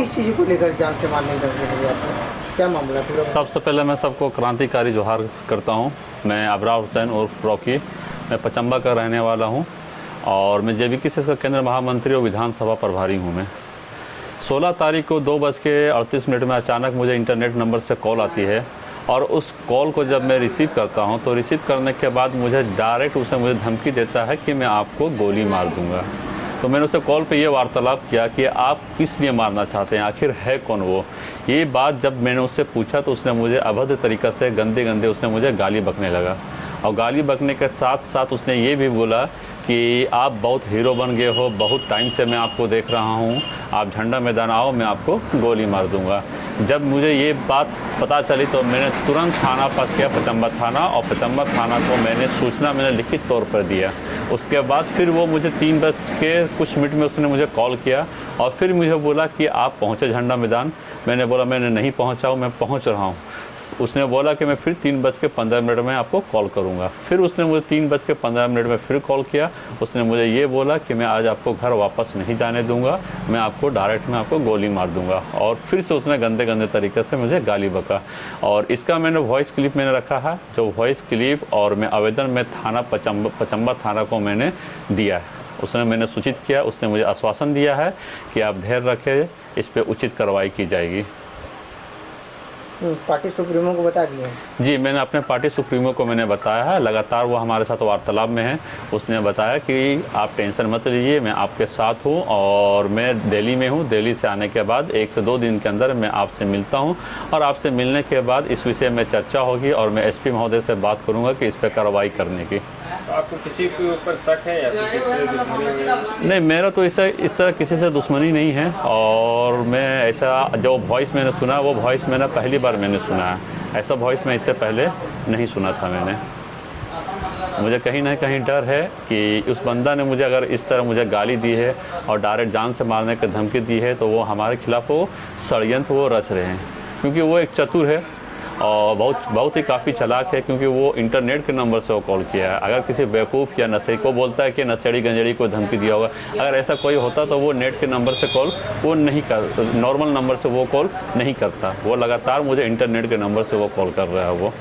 किस चीज़ को लेकर जान से मारने का आपने, क्या मामला पूरा? सबसे पहले मैं सबको क्रांतिकारी जोहार करता हूँ। मैं अबरार हुसैन उर्फ रॉकी, मैं पचम्बा का रहने वाला हूँ और मैं JVKC का केंद्र महामंत्री और विधानसभा प्रभारी हूँ। मैं 16 तारीख को 2:38 में अचानक मुझे इंटरनेट नंबर से कॉल आती है और उस कॉल को जब मैं रिसीव करता हूं तो रिसीव करने के बाद मुझे डायरेक्ट उसने मुझे धमकी देता है कि मैं आपको गोली मार दूंगा। तो मैंने उससे कॉल पे ये वार्तालाप किया कि आप किस लिए मारना चाहते हैं, आखिर है कौन वो। ये बात जब मैंने उससे पूछा तो उसने मुझे अभद्र तरीक़ा से गंदे उसने मुझे गाली बकने लगा और गाली बकने के साथ साथ उसने ये भी बोला कि आप बहुत हीरो बन गए हो, बहुत टाइम से मैं आपको देख रहा हूँ, आप झंडा मैदान आओ, मैं आपको गोली मार दूंगा। जब मुझे ये बात पता चली तो मैंने तुरंत थाना पास किया, पचम्बा थाना, और पचम्बा थाना को मैंने लिखित तौर पर दिया। उसके बाद फिर वो मुझे 3:00 में उसने मुझे कॉल किया और फिर मुझे बोला कि आप पहुँचे झंडा मैदान। मैंने बोला मैंने नहीं पहुँचा हूँ, मैं पहुँच रहा हूँ। उसने बोला कि मैं फिर 3:15 में आपको कॉल करूंगा। फिर उसने मुझे 3:15 में फिर कॉल किया। उसने मुझे ये बोला कि मैं आज आपको घर वापस नहीं जाने दूंगा, मैं आपको आपको गोली मार दूंगा। और फिर से उसने गंदे तरीके से मुझे गाली बका और इसका मैंने वॉइस क्लिप मैंने रखा है। जो वॉइस क्लिप और मैं आवेदन में थाना पचम्बा थाना को मैंने दिया है, उसने मैंने सूचित किया। उसने मुझे आश्वासन दिया है कि आप धैर्य रखें, इस पर उचित कार्रवाई की जाएगी। पार्टी सुप्रीमो को बता दिया? जी, मैंने अपने पार्टी सुप्रीमो को मैंने बताया है, लगातार वो हमारे साथ वार्तालाप में है। उसने बताया कि आप टेंशन मत लीजिए, मैं आपके साथ हूँ और मैं दिल्ली में हूँ। दिल्ली से आने के बाद 1 से 2 दिन के अंदर मैं आपसे मिलता हूँ और आपसे मिलने के बाद इस विषय में चर्चा होगी और मैं SP महोदय से बात करूँगा कि इस पर कार्रवाई करने की। तो आपको किसी के ऊपर शक है या फिर किसी से दुश्मनी? नहीं, मेरा तो इस तरह किसी से दुश्मनी नहीं है और मैं ऐसा जो वॉइस मैंने सुना वो वॉइस मैंने पहली बार मैंने सुना है। ऐसा वॉइस मैं इससे पहले नहीं सुना था मैंने। मुझे कहीं ना कहीं डर है कि उस बंदा ने मुझे अगर इस तरह मुझे गाली दी है और डायरेक्ट जान से मारने की धमकी दी है तो वो हमारे खिलाफ वो षड्यंत्र वो रच रहे हैं, क्योंकि वो एक चतुर है और बहुत ही काफ़ी चालाक है, क्योंकि वो इंटरनेट के नंबर से वो कॉल किया है। अगर किसी बेवकूफ़ या नशे को बोलता है कि नशेड़ी गंजेड़ी को धमकी दिया होगा, अगर ऐसा कोई होता तो वो नेट के नंबर से कॉल वो नहीं कर, नॉर्मल नंबर से वो कॉल नहीं करता। वो लगातार मुझे इंटरनेट के नंबर से वो कॉल कर रहा है वो।